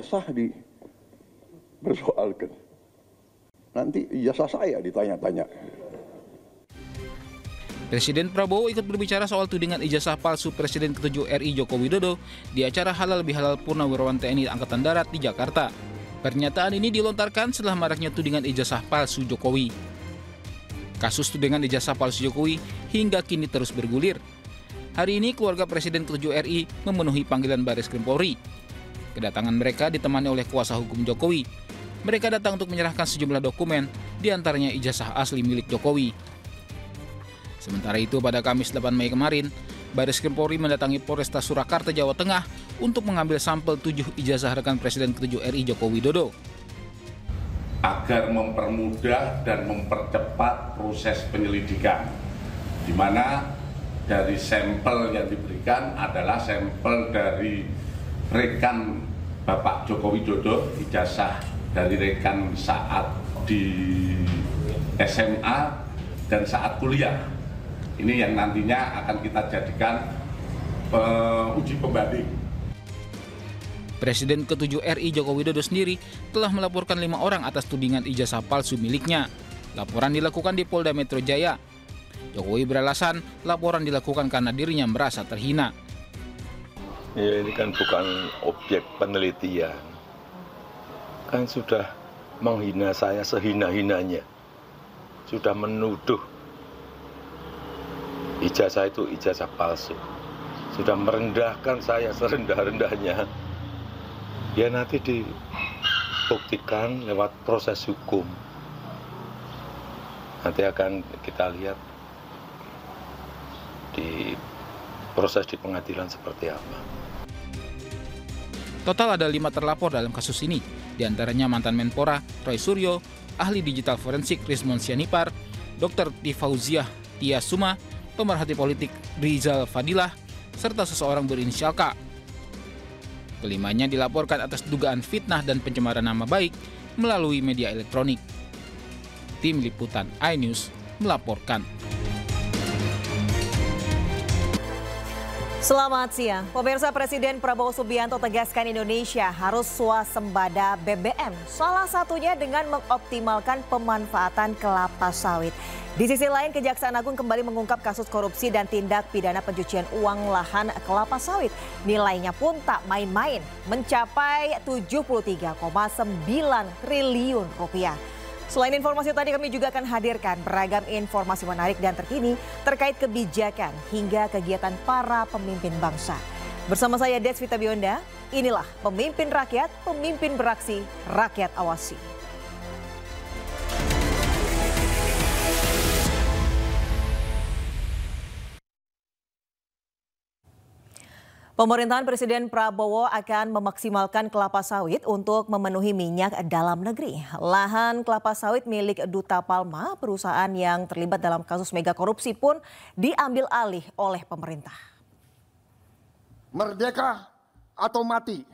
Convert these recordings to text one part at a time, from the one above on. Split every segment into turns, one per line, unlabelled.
ijazah dipersoalkan. Nanti ijazah saya ditanya-tanya.
Presiden Prabowo ikut berbicara soal tudingan ijazah palsu Presiden ke-7 RI Joko Widodo di acara Halal Bihalal Purnawirawan TNI Angkatan Darat di Jakarta. Pernyataan ini dilontarkan setelah maraknya tudingan ijazah palsu Jokowi. Kasus tudingan ijazah palsu Jokowi hingga kini terus bergulir. Hari ini keluarga Presiden ke-7 RI memenuhi panggilan Bareskrim Polri. Kedatangan mereka ditemani oleh kuasa hukum Jokowi. Mereka datang untuk menyerahkan sejumlah dokumen, diantaranya ijazah asli milik Jokowi. Sementara itu pada Kamis 8 Mei kemarin, Bareskrim Polri mendatangi Polresta Surakarta, Jawa Tengah untuk mengambil sampel 7 ijazah rekan Presiden ke-7 RI Joko Widodo.
Agar mempermudah dan mempercepat proses penyelidikan, di mana dari sampel yang diberikan adalah sampel dari rekan Bapak Joko Widodo, ijazah dari rekan saat di SMA dan saat kuliah. Ini yang nantinya akan kita jadikan uji pembanding.
Presiden ke-7 RI Joko Widodo sendiri telah melaporkan 5 orang atas tudingan ijazah palsu miliknya. Laporan dilakukan di Polda Metro Jaya. Jokowi beralasan laporan dilakukan karena dirinya merasa terhina.
Ya, ini kan bukan objek penelitian. Kan sudah menghina saya sehina-hinanya. Sudah menuduh ijazah itu ijazah palsu. Sudah merendahkan saya serendah-rendahnya. Ya nanti dibuktikan lewat proses hukum. Nanti akan kita lihat di proses di pengadilan seperti apa.
Total ada 5 terlapor dalam kasus ini, diantaranya mantan Menpora Roy Suryo, ahli digital forensik Rizmon Sianipar, Dr. Tifauziah Tia Suma, pemerhati politik Rizal Fadilah, serta seseorang berinisial K. Kelimanya dilaporkan atas dugaan fitnah dan pencemaran nama baik melalui media elektronik. Tim Liputan iNews melaporkan.
Selamat siang. Pemirsa, Presiden Prabowo Subianto tegaskan Indonesia harus swasembada BBM. Salah satunya dengan mengoptimalkan pemanfaatan kelapa sawit. Di sisi lain, Kejaksaan Agung kembali mengungkap kasus korupsi dan tindak pidana pencucian uang lahan kelapa sawit. Nilainya pun tak main-main, mencapai 73,9 triliun rupiah. Selain informasi tadi, kami juga akan hadirkan beragam informasi menarik dan terkini terkait kebijakan hingga kegiatan para pemimpin bangsa. Bersama saya Desvita Bionda, inilah Pemimpin Rakyat, Pemimpin Beraksi, Rakyat Awasi. Pemerintahan Presiden Prabowo akan memaksimalkan kelapa sawit untuk memenuhi minyak dalam negeri. Lahan kelapa sawit milik Duta Palma, perusahaan yang terlibat dalam kasus mega korupsi, pun diambil alih oleh pemerintah.
Merdeka atau mati.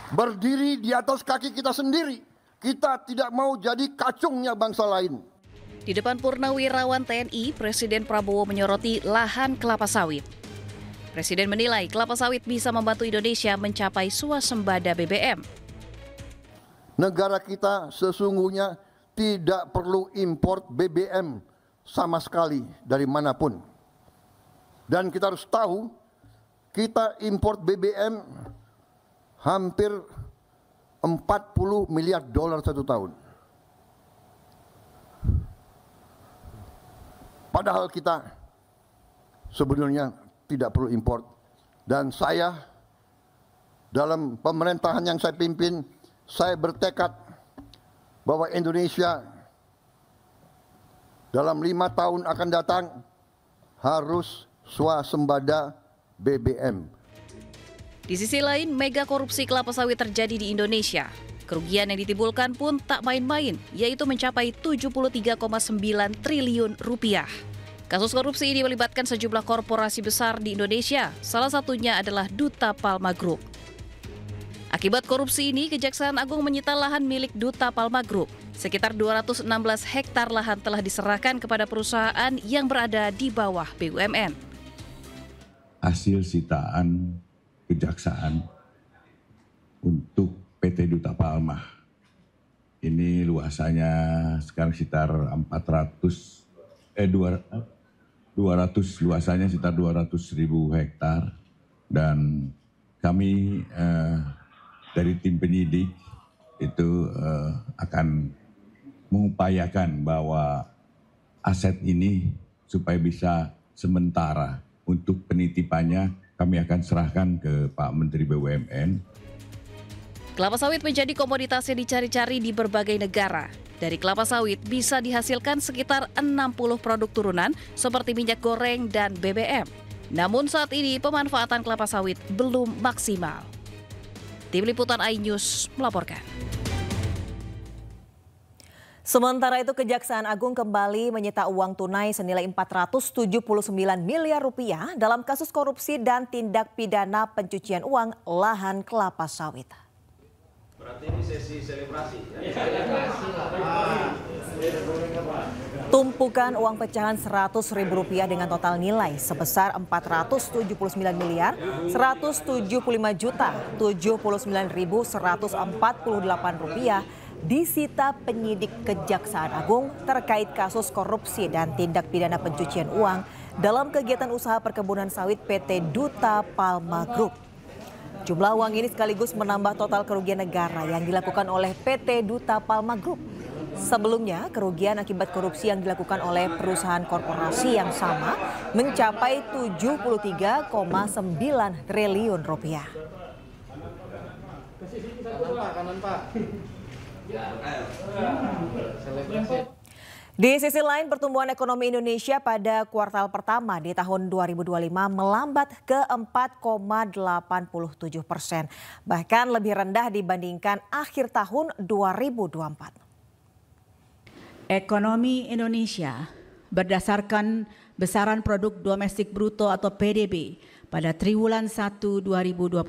Berdiri di atas kaki kita sendiri. Kita tidak mau jadi kacungnya bangsa lain.
Di depan Purnawirawan TNI, Presiden Prabowo menyoroti lahan kelapa sawit. Presiden menilai kelapa sawit bisa membantu Indonesia mencapai swasembada BBM.
Negara kita sesungguhnya tidak perlu impor BBM sama sekali dari manapun. Dan kita harus tahu, kita impor BBM hampir 40 miliar dolar satu tahun. Padahal kita sebenarnya tidak perlu impor. Dan saya dalam pemerintahan yang saya pimpin, saya bertekad bahwa Indonesia dalam 5 tahun akan datang harus swasembada BBM.
Di sisi lain, mega korupsi kelapa sawit terjadi di Indonesia. Kerugian yang ditimbulkan pun tak main-main, yaitu mencapai 73,9 triliun rupiah. Kasus korupsi ini melibatkan sejumlah korporasi besar di Indonesia, salah satunya adalah Duta Palma Group. Akibat korupsi ini, Kejaksaan Agung menyita lahan milik Duta Palma Group. Sekitar 216 hektar lahan telah diserahkan kepada perusahaan yang berada di bawah BUMN.
Hasil sitaan Kejaksaan untuk PT Duta Palma. Ini luasannya sekarang sekitar 200 luasannya sekitar 200.000 hektar, dan kami dari tim penyidik itu akan mengupayakan bahwa aset ini supaya bisa sementara untuk penitipannya kami akan serahkan ke Pak Menteri BUMN.
Kelapa sawit menjadi komoditas yang dicari-cari di berbagai negara. Dari kelapa sawit bisa dihasilkan sekitar 60 produk turunan seperti minyak goreng dan BBM. Namun saat ini pemanfaatan kelapa sawit belum maksimal. Tim Liputan iNews melaporkan.
Sementara itu, Kejaksaan Agung kembali menyita uang tunai senilai 479 miliar rupiah dalam kasus korupsi dan tindak pidana pencucian uang lahan kelapa sawit.
Berarti ini sesi selebrasi.
Tumpukan uang pecahan Rp100.000 dengan total nilai sebesar Rp479.179.148 disita penyidik Kejaksaan Agung terkait kasus korupsi dan tindak pidana pencucian uang dalam kegiatan usaha perkebunan sawit PT Duta Palma Group. Jumlah uang ini sekaligus menambah total kerugian negara yang dilakukan oleh PT Duta Palma Group. Sebelumnya, kerugian akibat korupsi yang dilakukan oleh perusahaan korporasi yang sama mencapai Rp73,9 triliun.
Kanan, Pak.
Di sisi lain, pertumbuhan ekonomi Indonesia pada kuartal pertama di tahun 2025 melambat ke 4,87%, bahkan lebih rendah dibandingkan akhir tahun 2024.
Ekonomi Indonesia berdasarkan besaran produk domestik bruto atau PDB pada triwulan 1 2025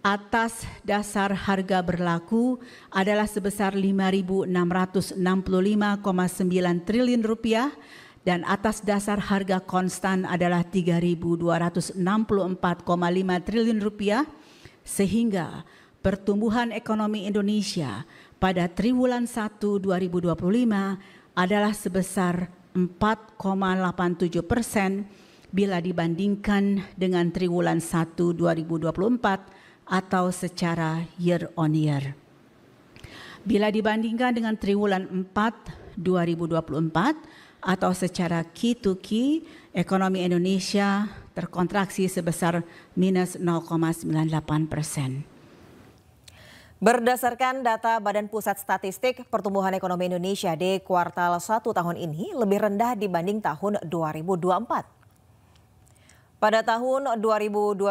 atas dasar harga berlaku adalah sebesar Rp5.665,9 triliun dan atas dasar harga konstan adalah Rp3.264,5 triliun, sehingga pertumbuhan ekonomi Indonesia pada triwulan 1 2025 adalah sebesar 4,87% bila dibandingkan dengan triwulan 1 2024 atau secara year on year. Bila dibandingkan dengan triwulan 4 2024 atau secara key to key, ekonomi Indonesia terkontraksi sebesar minus 0,98%.
Berdasarkan data Badan Pusat Statistik, pertumbuhan ekonomi Indonesia di kuartal 1 tahun ini lebih rendah dibanding tahun 2024. Pada tahun 2022,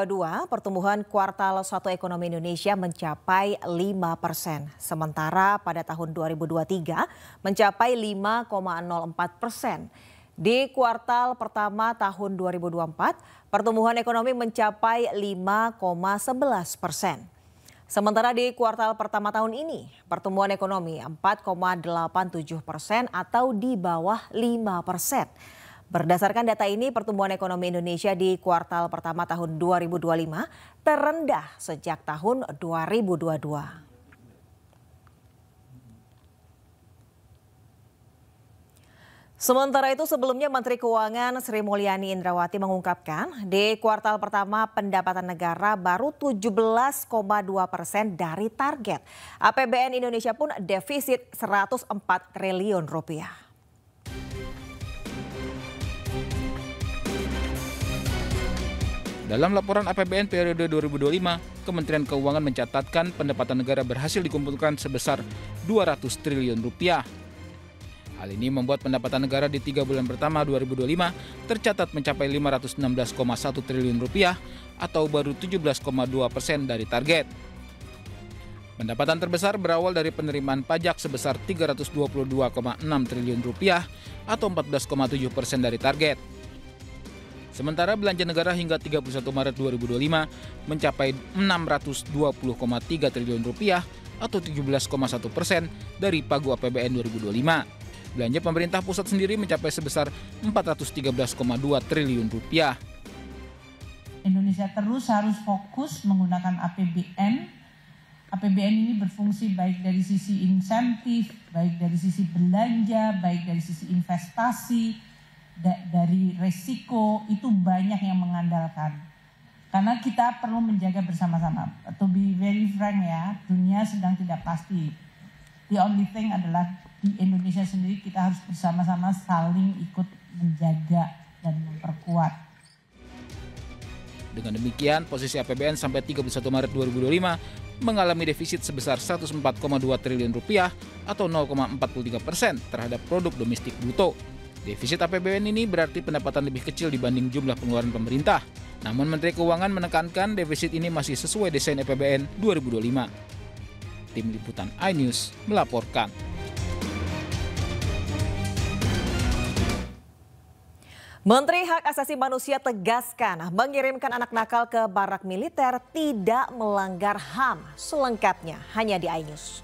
pertumbuhan kuartal 1 ekonomi Indonesia mencapai 5%. Sementara pada tahun 2023 mencapai 5,04%. Di kuartal pertama tahun 2024, pertumbuhan ekonomi mencapai 5,11%. Sementara di kuartal pertama tahun ini, pertumbuhan ekonomi 4,87% atau di bawah 5%. Berdasarkan data ini, pertumbuhan ekonomi Indonesia di kuartal pertama tahun 2025 terendah sejak tahun 2022. Sementara itu, sebelumnya Menteri Keuangan Sri Mulyani Indrawati mengungkapkan di kuartal pertama pendapatan negara baru 17,2% dari target. APBN Indonesia pun defisit Rp104 triliun.
Dalam laporan APBN periode 2025, Kementerian Keuangan mencatatkan pendapatan negara berhasil dikumpulkan sebesar Rp200 triliun. Hal ini membuat pendapatan negara di 3 bulan pertama 2025 tercatat mencapai Rp516,1 triliun atau baru 17,2% dari target. Pendapatan terbesar berawal dari penerimaan pajak sebesar Rp322,6 triliun atau 14,7% dari target. Sementara belanja negara hingga 31 Maret 2025 mencapai Rp620,3 triliun atau 17,1% dari pagu APBN 2025. Belanja pemerintah pusat sendiri mencapai sebesar Rp413,2 triliun.
Indonesia terus harus fokus menggunakan APBN. APBN ini berfungsi baik dari sisi insentif, baik dari sisi belanja, baik dari sisi investasi, dari resiko, itu banyak yang mengandalkan. Karena kita perlu menjaga bersama-sama. To be very frank ya, dunia sedang tidak pasti. The only thing adalah di Indonesia sendiri kita harus bersama-sama saling ikut menjaga dan memperkuat.
Dengan demikian, posisi APBN sampai 31 Maret 2025 mengalami defisit sebesar 104,2 triliun rupiah atau 0,43% terhadap produk domestik bruto. Defisit APBN ini berarti pendapatan lebih kecil dibanding jumlah pengeluaran pemerintah. Namun Menteri Keuangan menekankan defisit ini masih sesuai desain APBN 2025. Tim Liputan iNews melaporkan.
Menteri Hak Asasi Manusia tegaskan mengirimkan anak nakal ke barak militer tidak melanggar HAM. Selengkapnya hanya di iNews.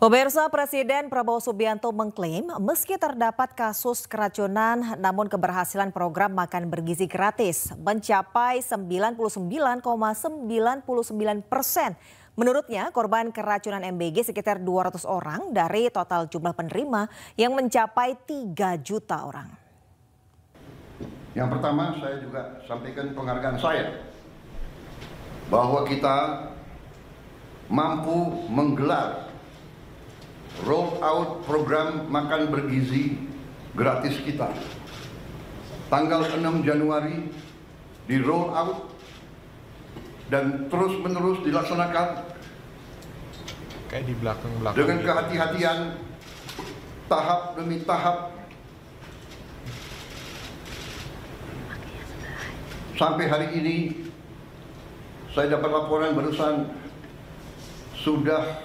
Pemirsa, Presiden Prabowo Subianto mengklaim meski terdapat kasus keracunan, namun keberhasilan program makan bergizi gratis mencapai 99,99%. Menurutnya, korban keracunan MBG sekitar 200 orang dari total jumlah penerima yang mencapai 3 juta orang.
Yang pertama, saya juga sampaikan penghargaan saya bahwa kita mampu menggelar roll out program makan bergizi gratis kita. Tanggal 6 Januari di roll out dan terus menerus dilaksanakan
kayak di belakang
dengan kehati-hatian, tahap demi tahap, sampai hari ini saya dapat laporan barusan sudah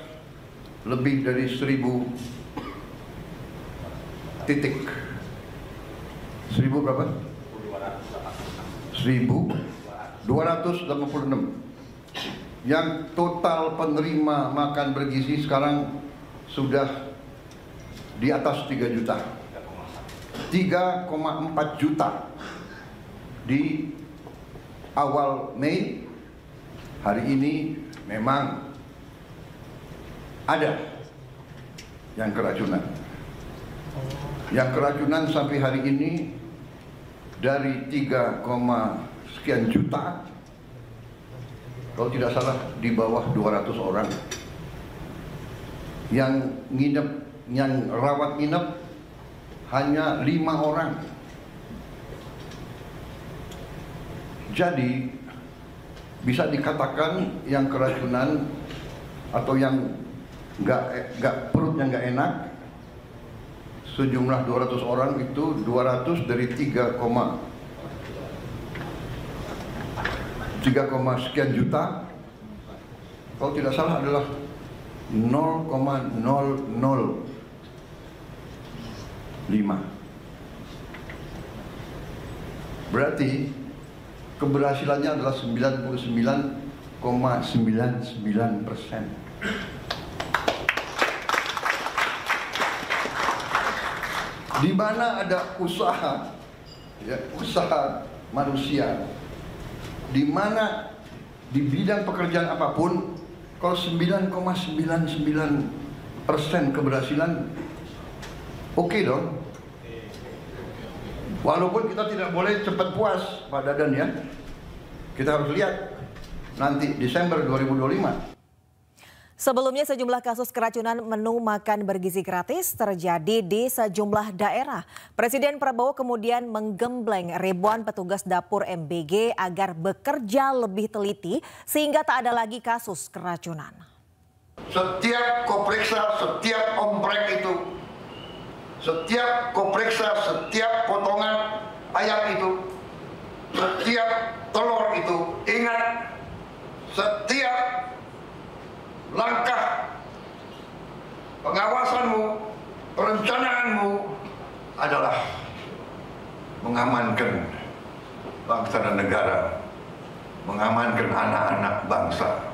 lebih dari 1.000 titik. 1.000 berapa? 1.286. Yang total penerima makan bergizi sekarang sudah di atas 3 juta. 3,4 juta di awal Mei. Hari ini memang ada yang keracunan. Yang keracunan sampai hari ini dari 3, sekian juta, kalau tidak salah di bawah 200 orang. Yang nginep, yang rawat nginep hanya 5 orang. Jadi bisa dikatakan yang keracunan atau yang nggak perutnya nggak enak sejumlah 200 orang itu 200 dari 3, sekian juta, kalau tidak salah adalah 0,005. Berarti keberhasilannya adalah 99,99%. Di mana ada usaha, ya, usaha manusia, di mana di bidang pekerjaan apapun, kalau 9,99% keberhasilan, oke dong. Walaupun kita tidak boleh cepat puas, Pak Dadan ya. Kita harus lihat nanti Desember 2025.
Sebelumnya sejumlah kasus keracunan menu makan bergizi gratis terjadi di sejumlah daerah. Presiden Prabowo kemudian menggembleng ribuan petugas dapur MBG agar bekerja lebih teliti sehingga tak ada lagi kasus keracunan.
Setiap kopreksa, setiap omprek itu, setiap kopreksa, setiap potongan ayam itu, setiap telur itu, ingat, setiap langkah pengawasanmu, perencanaanmu adalah mengamankan bangsa dan negara, mengamankan anak-anak bangsa.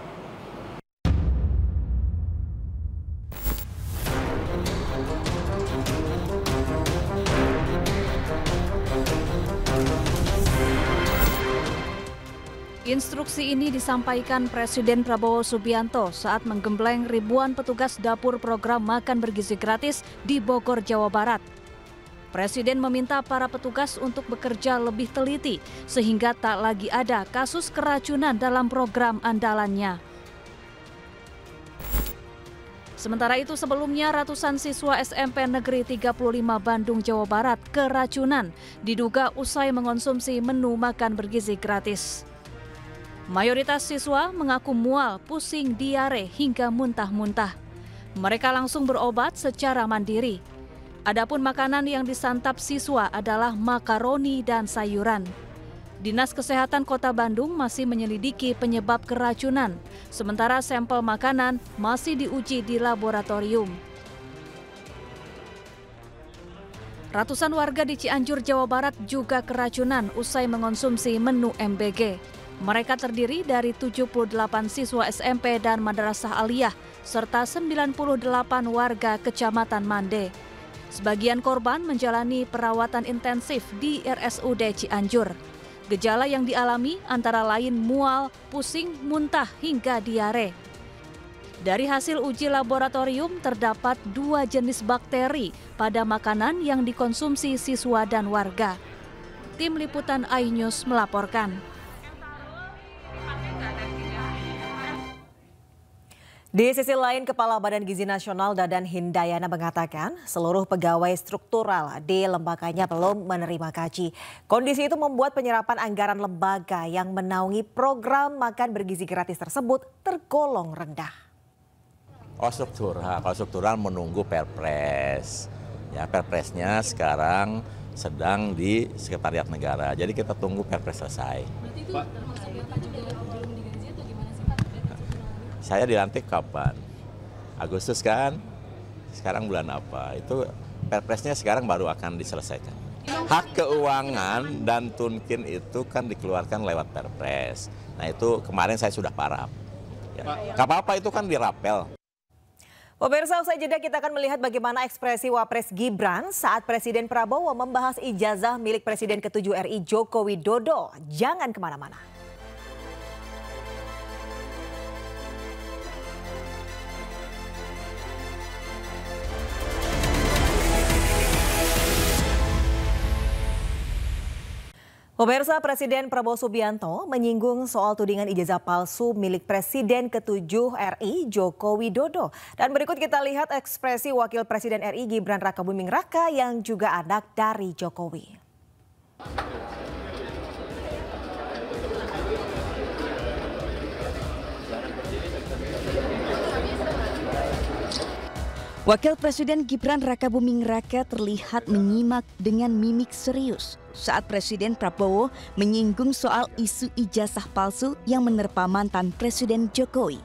Instruksi ini disampaikan Presiden Prabowo Subianto saat menggembleng ribuan petugas dapur program makan bergizi gratis di Bogor, Jawa Barat. Presiden meminta para petugas untuk bekerja lebih teliti sehingga tak lagi ada kasus keracunan dalam program andalannya. Sementara itu sebelumnya ratusan siswa SMP Negeri 35 Bandung, Jawa Barat keracunan diduga usai mengonsumsi menu makan bergizi gratis. Mayoritas siswa mengaku mual, pusing, diare, hingga muntah-muntah. Mereka langsung berobat secara mandiri. Adapun makanan yang disantap siswa adalah makaroni dan sayuran. Dinas Kesehatan Kota Bandung masih menyelidiki penyebab keracunan, sementara sampel makanan masih diuji di laboratorium. Ratusan warga di Cianjur, Jawa Barat juga keracunan usai mengonsumsi menu MBG. Mereka terdiri dari 78 siswa SMP dan Madrasah Aliyah, serta 98 warga Kecamatan Mande. Sebagian korban menjalani perawatan intensif di RSUD Cianjur. Gejala yang dialami antara lain mual, pusing, muntah, hingga diare. Dari hasil uji laboratorium terdapat 2 jenis bakteri pada makanan yang dikonsumsi siswa dan warga. Tim Liputan iNews melaporkan.
Di sisi lain, Kepala Badan Gizi Nasional Dadan Hindayana mengatakan seluruh pegawai struktural di lembaganya belum menerima gaji. Kondisi itu membuat penyerapan anggaran lembaga yang menaungi program makan bergizi gratis tersebut tergolong rendah.
Kalau struktural menunggu Perpres. Ya, Perpresnya sekarang sedang di Sekretariat Negara. Jadi kita tunggu Perpres selesai. Berarti itu termasuk Bapak juga belum digaji atau gimana sih Pak? Saya dilantik kapan? Agustus kan? Sekarang bulan apa? Itu Perpresnya sekarang baru akan diselesaikan. Hak keuangan dan tunkin itu kan dikeluarkan lewat Perpres. Nah itu kemarin saya sudah paraf. Ya. Gak apa-apa itu kan dirapel.
Pemirsa, usai jeda kita akan melihat bagaimana ekspresi Wapres Gibran saat Presiden Prabowo membahas ijazah milik Presiden ke-7 RI Joko Widodo. Jangan kemana-mana. Pemirsa, Presiden Prabowo Subianto menyinggung soal tudingan ijazah palsu milik Presiden ke-7 RI Joko Widodo. Dan berikut kita lihat ekspresi Wakil Presiden RI Gibran Rakabuming Raka yang juga anak dari Jokowi.
Wakil Presiden Gibran Rakabuming Raka terlihat menyimak dengan mimik serius saat Presiden Prabowo menyinggung soal isu ijazah palsu yang menerpa mantan Presiden Jokowi.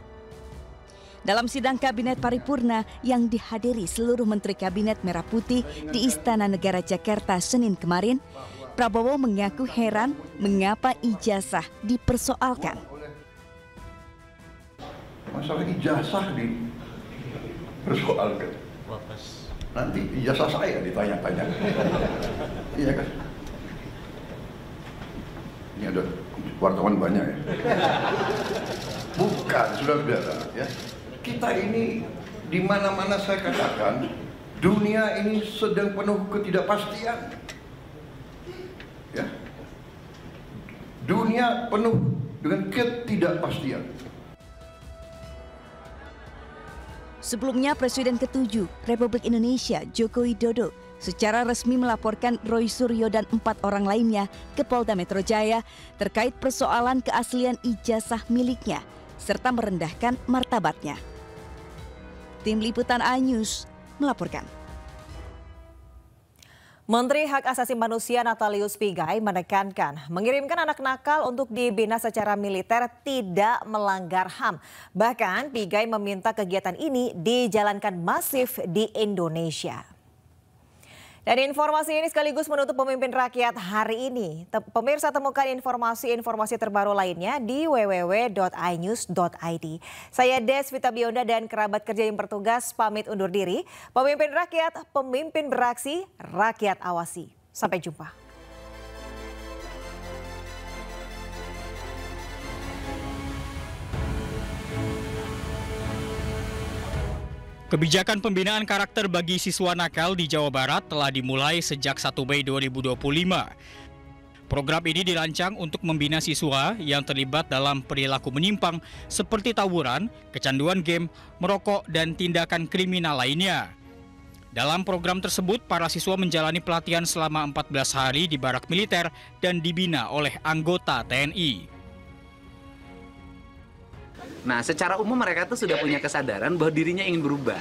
Dalam sidang Kabinet Paripurna yang dihadiri seluruh Menteri Kabinet Merah Putih di Istana Negara Jakarta Senin kemarin, Prabowo mengaku heran mengapa ijazah dipersoalkan.
Masalah ijazah persoalkan. Nanti ijazah saya ditanya-tanya. Iya kan? Ini ada wartawan banyak ya. Bukan, saudara-saudara ya. Kita ini di mana-mana saya katakan dunia ini sedang penuh ketidakpastian. Ya. Dunia penuh dengan ketidakpastian.
Sebelumnya Presiden ke-7 Republik Indonesia Joko Widodo secara resmi melaporkan Roy Suryo dan 4 orang lainnya ke Polda Metro Jaya terkait persoalan keaslian ijazah miliknya serta merendahkan martabatnya. Tim Liputan iNews melaporkan.
Menteri Hak Asasi Manusia Natalius Pigai menekankan mengirimkan anak nakal untuk dibina secara militer tidak melanggar HAM. Bahkan Pigai meminta kegiatan ini dijalankan masif di Indonesia. Dan informasi ini sekaligus menutup Pemimpin Rakyat hari ini. Pemirsa, temukan informasi-informasi terbaru lainnya di www.inews.id. Saya Desvita Bionda dan kerabat kerja yang bertugas pamit undur diri. Pemimpin Rakyat, pemimpin beraksi, rakyat awasi. Sampai jumpa.
Kebijakan pembinaan karakter bagi siswa nakal di Jawa Barat telah dimulai sejak 1 Mei 2025. Program ini dirancang untuk membina siswa yang terlibat dalam perilaku menyimpang seperti tawuran, kecanduan game, merokok, dan tindakan kriminal lainnya. Dalam program tersebut, para siswa menjalani pelatihan selama 14 hari di barak militer dan dibina oleh anggota TNI.
Nah, secara umum mereka tuh sudah punya kesadaran bahwa dirinya ingin berubah.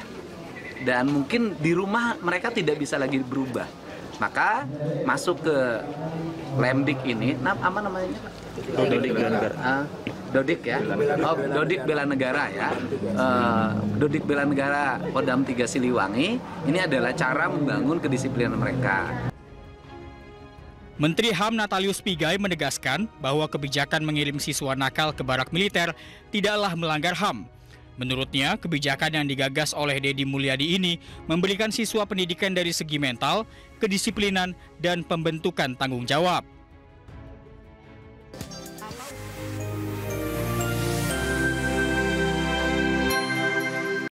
Dan mungkin di rumah mereka tidak bisa lagi berubah. Maka masuk ke Lemdik ini, apa namanya Pak? Dodik Bela Negara. Dodik ya. Oh, Dodik Bela Negara ya. Dodik Bela Negara Kodam 3 Siliwangi, ini adalah cara membangun kedisiplinan mereka.
Menteri HAM Natalius Pigai menegaskan bahwa kebijakan mengirim siswa nakal ke barak militer tidaklah melanggar HAM. Menurutnya, kebijakan yang digagas oleh Deddy Mulyadi ini memberikan siswa pendidikan dari segi mental, kedisiplinan, dan pembentukan tanggung jawab.